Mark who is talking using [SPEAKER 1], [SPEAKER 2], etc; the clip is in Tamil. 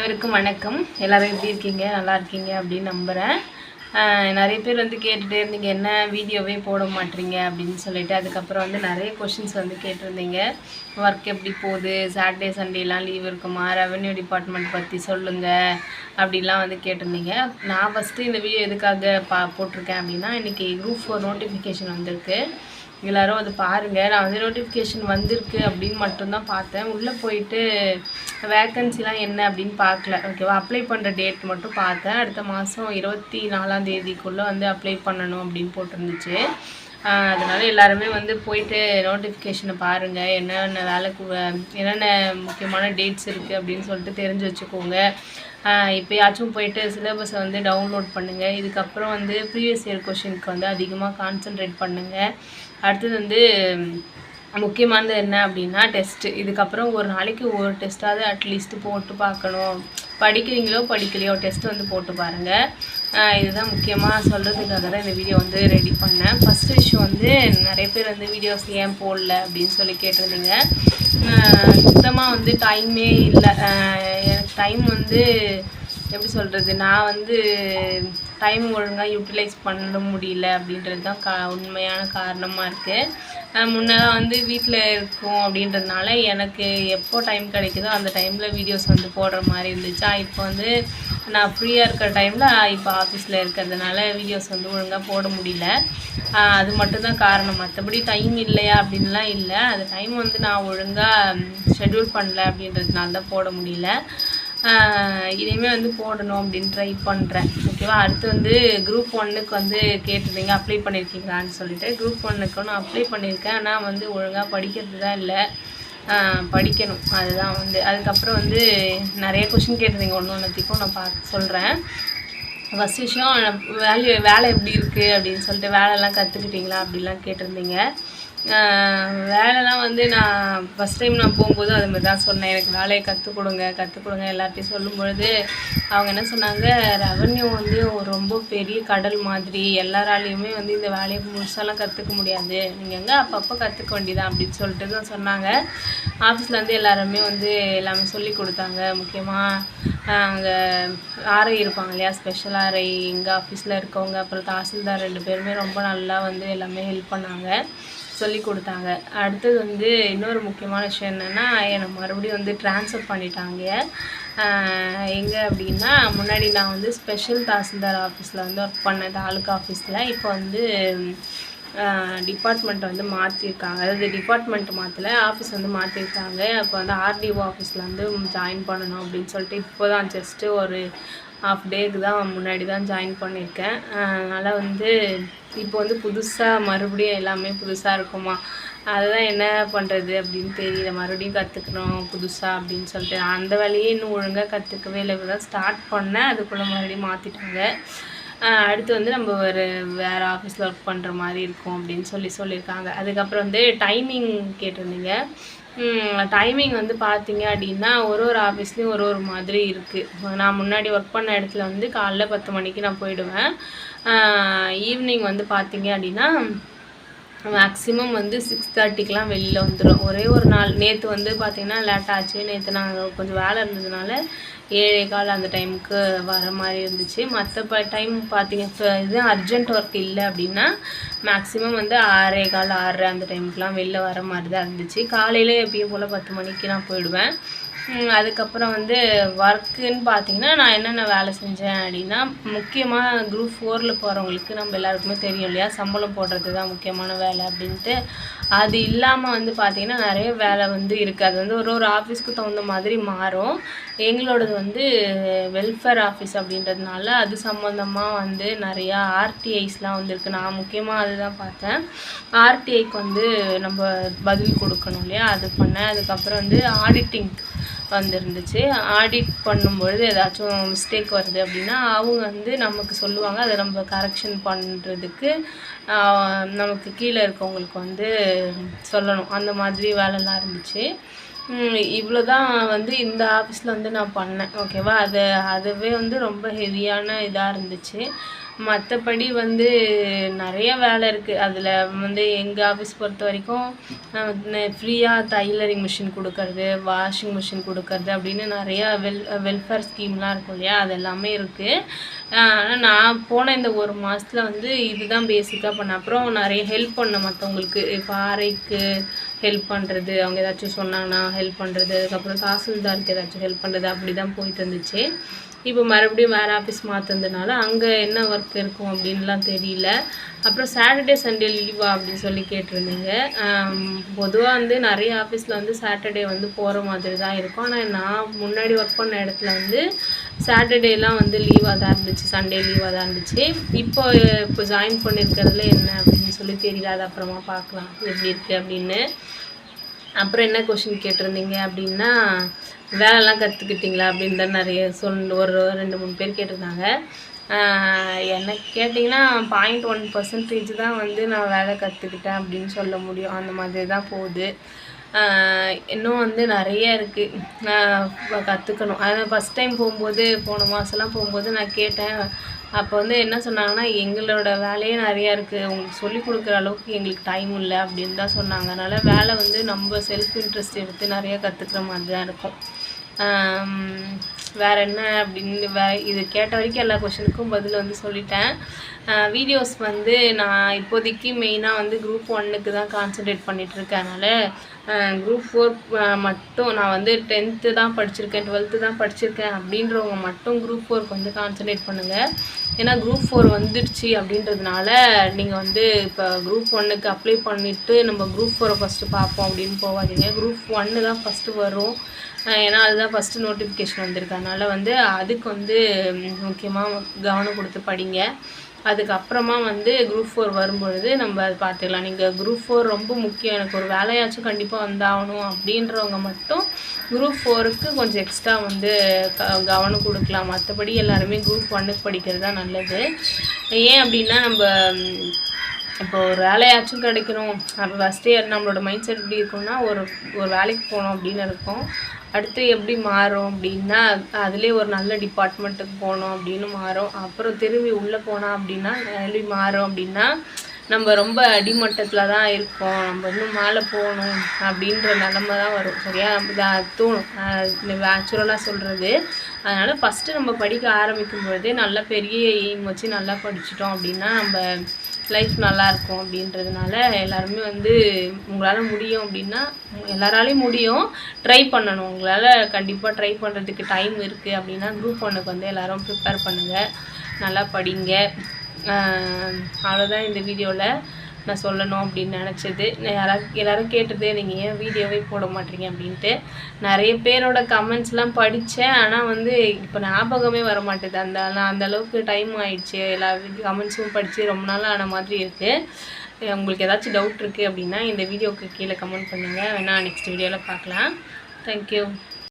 [SPEAKER 1] அனைவருக்கும் வணக்கம். எல்லாரும் எப்படி இருக்கீங்க? நல்லா இருக்கீங்க அப்படின்னு நம்புகிறேன். நிறைய பேர் வந்து கேட்டுகிட்டே இருந்தீங்க, என்ன வீடியோவே போட மாட்டீங்க அப்படின்னு சொல்லிட்டு. அதுக்கப்புறம் வந்து நிறைய கொஷின்ஸ் வந்து கேட்டிருந்தீங்க. ஒர்க் எப்படி போகுது, சாட்டர்டே சண்டேலாம் லீவ் இருக்குமா, ரெவென்யூ டிபார்ட்மெண்ட் பற்றி சொல்லுங்கள் அப்படிலாம் வந்து கேட்டிருந்தீங்க. நான் ஃபஸ்ட்டு இந்த வீடியோ எதுக்காக போட்டிருக்கேன் அப்படின்னா, இன்றைக்கி குரூப் 4 நோட்டிஃபிகேஷன் வந்திருக்கு. எல்லோரும் அது பாருங்கள். நான் வந்து நோட்டிஃபிகேஷன் வந்திருக்கு அப்படின்னு மட்டும்தான் பார்த்தேன். உள்ளே போயிட்டு வேக்கன்சிலாம் என்ன அப்படின்னு பார்க்கல. ஓகேவா, அப்ளை பண்ணுற டேட் மட்டும் பார்த்தேன். அடுத்த மாதம் 24ஆம் தேதிக்குள்ளே வந்து அப்ளை பண்ணணும் அப்படின்னு போட்டிருந்துச்சு. அதனால் எல்லாருமே வந்து போயிட்டு நோட்டிஃபிகேஷனை பாருங்கள், என்னென்ன வேலைக்கு என்னென்ன முக்கியமான டேட்ஸ் இருக்குது அப்படின்னு சொல்லிட்டு தெரிஞ்சு வச்சுக்கோங்க. இப்போயாச்சும் போயிட்டு சிலபஸை வந்து டவுன்லோட் பண்ணுங்கள். இதுக்கப்புறம் வந்து ப்ரீவியஸ் இயர் கொஷினுக்கு வந்து அதிகமாக கான்சன்ட்ரேட் பண்ணுங்கள். அடுத்தது வந்து முக்கியமானது என்ன அப்படின்னா டெஸ்ட்டு. இதுக்கப்புறம் ஒரு நாளைக்கு ஒரு டெஸ்ட்டாவது அட்லீஸ்ட் போட்டு பார்க்கணும். படிக்கிறீங்களோ படிக்கலையோ டெஸ்ட் வந்து போட்டு பாருங்கள். இதுதான் முக்கியமாக சொல்கிறதுக்காக தான் இந்த வீடியோ வந்து ரெடி பண்ணேன். ஃபஸ்ட்டு விஷயம் வந்து நிறைய பேர் வந்து வீடியோஸ் ஏன் போடல அப்படின்னு சொல்லி கேட்டிருந்தீங்க. சுத்தமாக வந்து டைமே இல்லை. எனக்கு டைம் வந்து எப்படி சொல்கிறது, நான் வந்து டைம் ஒழுங்காக யூட்டிலைஸ் பண்ண முடியல அப்படின்றது தான் உண்மையான காரணமாக இருக்குது. முன்னெல்லாம் வந்து வீட்டில் இருக்கோம் அப்படின்றதுனால எனக்கு எப்போ டைம் கிடைக்குதோ அந்த டைமில் வீடியோஸ் வந்து போடுற மாதிரி இருந்துச்சா. இப்போ வந்து நான் ஃப்ரீயாக இருக்கிற டைமில் இப்போ ஆஃபீஸில் இருக்கிறதுனால வீடியோஸ் வந்து ஒழுங்காக போட முடியல. அது மட்டும்தான் காரணம். மற்றபடி டைம் இல்லையா அப்படின்லாம் இல்லை. அது டைம் வந்து நான் ஒழுங்காக ஷெட்யூல் பண்ணல அப்படின்றதுனால தான் போட முடியல. இனிமேல் வந்து போடணும் அப்படின்னு ட்ரை பண்ணுறேன். ஓகேவா. அடுத்து வந்து குரூப் 1க்கு வந்து கேட்டிருந்தீங்க, அப்ளை பண்ணியிருக்கீங்களான்னு சொல்லிட்டு. குரூப் 1க்கு நான் அப்ளை பண்ணியிருக்கேன். ஆனால் வந்து ஒழுங்காக படிக்கிறது தான் இல்லை. படிக்கணும், அதுதான் வந்து. அதுக்கப்புறம் வந்து நிறைய கொஷின் கேட்டிருந்தீங்க, ஒன்றுத்துக்கும் நான் பார்த்து சொல்கிறேன். ஃபஸ்ட் விஷயம், வேலை எப்படி இருக்குது அப்படின்னு சொல்லிட்டு, வேலைலாம் கற்றுக்கிட்டிங்களா அப்படிலாம் கேட்டிருந்தீங்க. வேலைலாம் வந்து நான் ஃபஸ்ட் டைம் நான் போகும்போது அதுமாதிரி தான் சொன்னேன். எனக்கு வேலையை கற்றுக் கொடுங்க எல்லார்ட்டையும் சொல்லும்பொழுது அவங்க என்ன சொன்னாங்க, ரெவென்யூ வந்து ரொம்ப பெரிய கடல் மாதிரி, எல்லாராலையுமே வந்து இந்த வேலையை முழுசாலாம் கற்றுக்க முடியாது, நீங்கள் எங்கே அப்பப்போ கற்றுக்க வேண்டியதான் அப்படின்னு சொல்லிட்டு தான் சொன்னாங்க. ஆஃபீஸில் வந்து எல்லாருமே வந்து எல்லாமே சொல்லி கொடுத்தாங்க. முக்கியமாக அங்கே ஆர்ஐ இருப்பாங்க இல்லையா, ஸ்பெஷல் ஆர்ஐ எங்கள் ஆஃபீஸில் இருக்கவங்க, அப்புறம் தாசில்தார் 2 பேருமே ரொம்ப நல்லா வந்து எல்லாமே ஹெல்ப் பண்ணாங்க, சொல்லி கொடுத்தாங்க. அடுத்தது வந்து இன்னொரு முக்கியமான விஷயம் என்னென்னா, என்னை மறுபடியும் வந்து ட்ரான்ஸ்ஃபர் பண்ணிட்டாங்க. எங்கே அப்படின்னா, முன்னாடி நான் வந்து ஸ்பெஷல் தாசில்தார் ஆஃபீஸில் வந்து ஒர்க் பண்ணேன், தாலுக்கா ஆஃபீஸில். இப்போ வந்து டிபார்ட்மெண்ட்டை வந்து மாற்றிருக்காங்க. அதாவது டிபார்ட்மெண்ட் மாற்றலை, ஆஃபீஸ் வந்து மாற்றிருக்காங்க. அப்போ வந்து ஆர்டிஓ ஆஃபீஸில் வந்து ஜாயின் பண்ணணும் அப்படின்னு சொல்லிட்டு இப்போ தான் ஜஸ்ட்டு ஒரு ஹாஃப் டேக்கு தான் முன்னாடி தான் ஜாயின் பண்ணியிருக்கேன். அதனால் வந்து இப்போ வந்து புதுசாக மறுபடியும் எல்லாமே புதுசாக இருக்குமா, அதுதான் என்ன பண்ணுறது அப்படின்னு தெரியல. மறுபடியும் கற்றுக்கணும் புதுசாக அப்படின்னு சொல்லிட்டு. அந்த வேலையே இன்னும் ஒழுங்காக கற்றுக்கவே இல்லை. இப்போ தான் ஸ்டார்ட் பண்ணேன், அதுக்குள்ளே மறுபடியும் மாற்றிட்டாங்க. அடுத்து வந்து நம்ம வேறு ஆஃபீஸில் ஒர்க் பண்ணுற மாதிரி இருக்கும் அப்படின்னு சொல்லியிருக்காங்க. அதுக்கப்புறம் வந்து டைமிங் கேட்டிருந்தீங்க. டைமிங் வந்து பார்த்தீங்க அப்படின்னா ஒரு ஆஃபீஸ்லேயும் ஒரு மாதிரி இருக்குது. நான் முன்னாடி ஒர்க் பண்ண இடத்துல வந்து காலைல 10 மணிக்கு நான் போயிடுவேன். ஈவினிங் வந்து பார்த்தீங்க அப்படின்னா மேக்ஸிமம் வந்து 6:30க்கெலாம் வெளியில் வந்துடும். ஒரே ஒரு நாள் நேற்று வந்து பார்த்திங்கன்னா லேட் ஆச்சு. நேற்று நாங்கள் கொஞ்சம் வேலை இருந்ததுனால 7:15 அந்த டைமுக்கு வர மாதிரி இருந்துச்சு. மற்ற டைம் பார்த்திங்க, இப்போ இது அர்ஜென்ட் ஒர்க் இல்லை அப்படின்னா மேக்ஸிமம் வந்து 6:15 6:30 அந்த டைமுக்கெலாம் வெளில வர மாதிரி தான் இருந்துச்சு. காலையில் எப்பயும் போல் 10 மணிக்கு நான் போயிடுவேன். அதுக்கப்புறம் வந்து ஒர்க்குன்னு பார்த்தீங்கன்னா நான் என்னென்ன வேலை செஞ்சேன் அப்படின்னா, முக்கியமாக குரூப் 4ல் போகிறவங்களுக்கு நம்ம எல்லாருக்குமே தெரியும் இல்லையா, சம்பளம் போடுறது தான் முக்கியமான வேலை அப்படின்ட்டு. அது இல்லாமல் வந்து பார்த்திங்கன்னா நிறைய வேலை வந்து இருக்குது. அது வந்து ஒரு ஆஃபீஸ்க்கு தகுந்த மாதிரி மாறும். எங்களோடது வந்து வெல்ஃபேர் ஆஃபீஸ் அப்படின்றதுனால அது சம்மந்தமாக வந்து நிறையா ஆர்டிஐஸ்லாம் வந்துருக்கு. நான் முக்கியமாக அதுதான் பார்த்தேன். ஆர்டிஐக்கு வந்து நம்ம பதில் கொடுக்கணும் இல்லையா, அது பண்ணேன். அதுக்கப்புறம் வந்து ஆடிட்டிங் வந்துருந்துச்சு. ஆடிட் பண்ணும்பொழுது ஏதாச்சும் மிஸ்டேக் வருது அப்படின்னா அவங்க வந்து நமக்கு சொல்லுவாங்க. அதை நம்ம கரெக்ஷன் பண்ணுறதுக்கு நமக்கு கீழே இருக்கவங்களுக்கு வந்து சொல்லணும். அந்த மாதிரி வேலைலாம் இருந்துச்சு. இவ்வளோ தான் வந்து இந்த ஆஃபீஸில் வந்து நான் பண்ணேன். ஓகேவா. அதுவே வந்து ரொம்ப ஹெவியான இதாக இருந்துச்சு. மற்றபடி வந்து நிறைய வேலை இருக்குது. அதில் வந்து எங்கள் ஆஃபீஸ் பொறுத்த வரைக்கும் ஃப்ரீயாக டைலரிங் மிஷின் கொடுக்கறது, வாஷிங் மிஷின் கொடுக்கறது அப்படின்னு நிறையா வெல்ஃபேர் ஸ்கீம்லாம் இருக்கும் இல்லையா, அது எல்லாமே இருக்குது. ஆனால் நான் போன இந்த ஒரு மாதத்தில் வந்து இதுதான் பேசிக்காக பண்ணேன். அப்புறம் நிறைய ஹெல்ப் பண்ணேன் மற்றவங்களுக்கு. இப்போ ஆரைக்கு ஹெல்ப் பண்ணுறது, அவங்க ஏதாச்சும் சொன்னாங்கன்னா ஹெல்ப் பண்ணுறது, அதுக்கப்புறம் தாசில்தாருக்கு ஏதாச்சும் ஹெல்ப் பண்ணுறது, அப்படி தான் போயிட்டு இருந்துச்சு. இப்போ மறுபடியும் வேறு ஆஃபீஸ் மாற்றினதுனால அங்கே என்ன ஒர்க் இருக்கும் அப்படின்லாம் தெரியல. அப்புறம் சாட்டர்டே சண்டே லீவா அப்படின்னு சொல்லி கேட்டிருந்தீங்க. பொதுவாக வந்து நிறைய ஆஃபீஸில் வந்து சாட்டர்டே வந்து போகிற மாதிரி தான் இருக்கும். ஆனால் நான் முன்னாடி ஒர்க் பண்ண இடத்துல வந்து சாட்டர்டேலாம் வந்து லீவாக தான் இருந்துச்சு, சண்டே லீவாக தான் இருந்துச்சு. இப்போ ஜாயின் பண்ணியிருக்கிறதுல என்ன அப்படின்னு சொல்லி தெரியல. அது அப்புறமா பார்க்கலாம் எப்படி இருக்குது அப்படின்னு. அப்புறம் என்ன கொஷின் கேட்டிருந்தீங்க அப்படின்னா, வேலைலாம் கற்றுக்கிட்டிங்களா அப்படின்னு தான் நிறைய ஒரு 2-3 பேர் கேட்டிருந்தாங்க. எனக்கு கேட்டிங்கன்னா 0.1% தான் வந்து நான் வேலை கற்றுக்கிட்டேன் அப்படின்னு சொல்ல முடியும். அந்த மாதிரி தான் போகுது. இன்னும் வந்து நிறைய இருக்குது கற்றுக்கணும். அதான் ஃபஸ்ட் டைம் போகும்போது, போன மாதம்லாம் போகும்போது நான் கேட்டேன். அப்போ வந்து என்ன சொன்னாங்கன்னா, எங்களோட வேலையே நிறையா இருக்குது, உங்களுக்கு சொல்லிக் கொடுக்குற அளவுக்கு எங்களுக்கு டைம் இல்லை அப்படின்னு தான் சொன்னாங்க. அதனால் வேலை வந்து நம்ம செல்ஃப் இன்ட்ரெஸ்ட் எடுத்து நிறையா கற்றுக்குற மாதிரி தான் இருக்கும். வேறு என்ன அப்படின்னு இது கேட்ட வரைக்கும் எல்லா கொஷனுக்கும் பதில் வந்து சொல்லிட்டேன். வீடியோஸ் வந்து நான் இப்போதைக்கு மெயினாக வந்து குரூப் 1க்கு தான் கான்சன்ட்ரேட் பண்ணிகிட்ருக்கேன். அதனால் குரூப் 4 மட்டும் நான் வந்து 10th தான் படிச்சிருக்கேன், 12th தான் படிச்சிருக்கேன் அப்படின்றவங்க மட்டும் குரூப் 4க்கு வந்து கான்சன்ட்ரேட் பண்ணுங்கள். ஏன்னா குரூப் 4 வந்துடுச்சு அப்படின்றதுனால நீங்கள் வந்து இப்போ குரூப் 1க்கு அப்ளை பண்ணிவிட்டு நம்ம குரூப் 4 ஃபஸ்ட்டு பார்ப்போம் அப்படின்னு போகாதீங்க. குரூப் 1 தான் ஃபஸ்ட்டு வரும். ஏன்னா அதுதான் ஃபஸ்ட்டு நோட்டிஃபிகேஷன் வந்திருக்கு. அதனால் வந்து அதுக்கு வந்து முக்கியமாக கவனம் கொடுத்து படிங்க. அதுக்கப்புறமா வந்து குரூப் 4 வரும்பொழுது நம்ம அது பார்த்துக்கலாம். நீங்கள் குரூப் 4 ரொம்ப முக்கியம், எனக்கு ஒரு வேலையாச்சும் கண்டிப்பாக வந்தாகணும் அப்படின்றவங்க மட்டும் குரூப் 4க்கு கொஞ்சம் எக்ஸ்ட்ரா வந்து கவனம் கொடுக்கலாம். மற்றபடி எல்லாருமே குரூப் 1க்கு படிக்கிறது தான் நல்லது. ஏன் அப்படின்னா, நம்ம இப்போ ஒரு வேலையாச்சும் கிடைக்கணும் அப்போ ஃபஸ்ட்டே நம்மளோட மைண்ட் செட் எப்படி இருக்கும்னா, ஒரு வேலைக்கு போகணும் அப்படின்னு இருக்கும். அடுத்து எப்படி மாறும் அப்படின்னா, அதுலேயே ஒரு நல்ல டிபார்ட்மெண்ட்டுக்கு போகணும் அப்படின்னு மாறும். அப்புறம் திரும்பி உள்ளே போனால் அப்படின்னா எப்படி மாறும் அப்படின்னா, நம்ம ரொம்ப அடிமட்டத்தில் தான் இருக்கோம், நம்ம இன்னும் மேலே போகணும் அப்படின்ற நிலமை தான் வரும். சரியா? தோணும், நேச்சுரலாக சொல்கிறது. அதனால் ஃபஸ்ட்டு நம்ம படிக்க ஆரம்பிக்கும் பொழுதே நல்லா பெரிய எய்ம் வச்சு நல்லா படிச்சிட்டோம் அப்படின்னா நம்ம லைஃப் நல்லாயிருக்கும் அப்படின்றதுனால எல்லாருமே வந்து உங்களால் முடியும் அப்படின்னா, எல்லாராலையும் முடியும், ட்ரை பண்ணணும். உங்களால் கண்டிப்பாக ட்ரை பண்ணுறதுக்கு டைம் இருக்குது அப்படின்னா குரூப் 1க்கு வந்து எல்லோரும் ப்ரிப்பேர் பண்ணுங்கள், நல்லா படிங்க. அவ்வளோதான் இந்த வீடியோவில் நான் சொல்லணும் அப்படின்னு நினச்சது. எல்லோரும் கேட்டது, நீங்கள் ஏன் வீடியோவே போட மாட்டீங்க அப்படின்ட்டு. நிறைய பேரோட கமெண்ட்ஸ்லாம் படித்தேன், ஆனால் வந்து இப்போ ஞாபகமே வர மாட்டேது. அந்தளவுக்கு டைம் ஆகிடுச்சு. எல்லா கமெண்ட்ஸும் படித்து ரொம்ப நாள் ஆன மாதிரி இருக்குது. உங்களுக்கு ஏதாச்சும் டவுட் இருக்குது அப்படின்னா இந்த வீடியோவுக்கு கீழே கமெண்ட் பண்ணுங்கள். வேணால் நெக்ஸ்ட் வீடியோவில் பார்க்கலாம். தேங்க்யூ.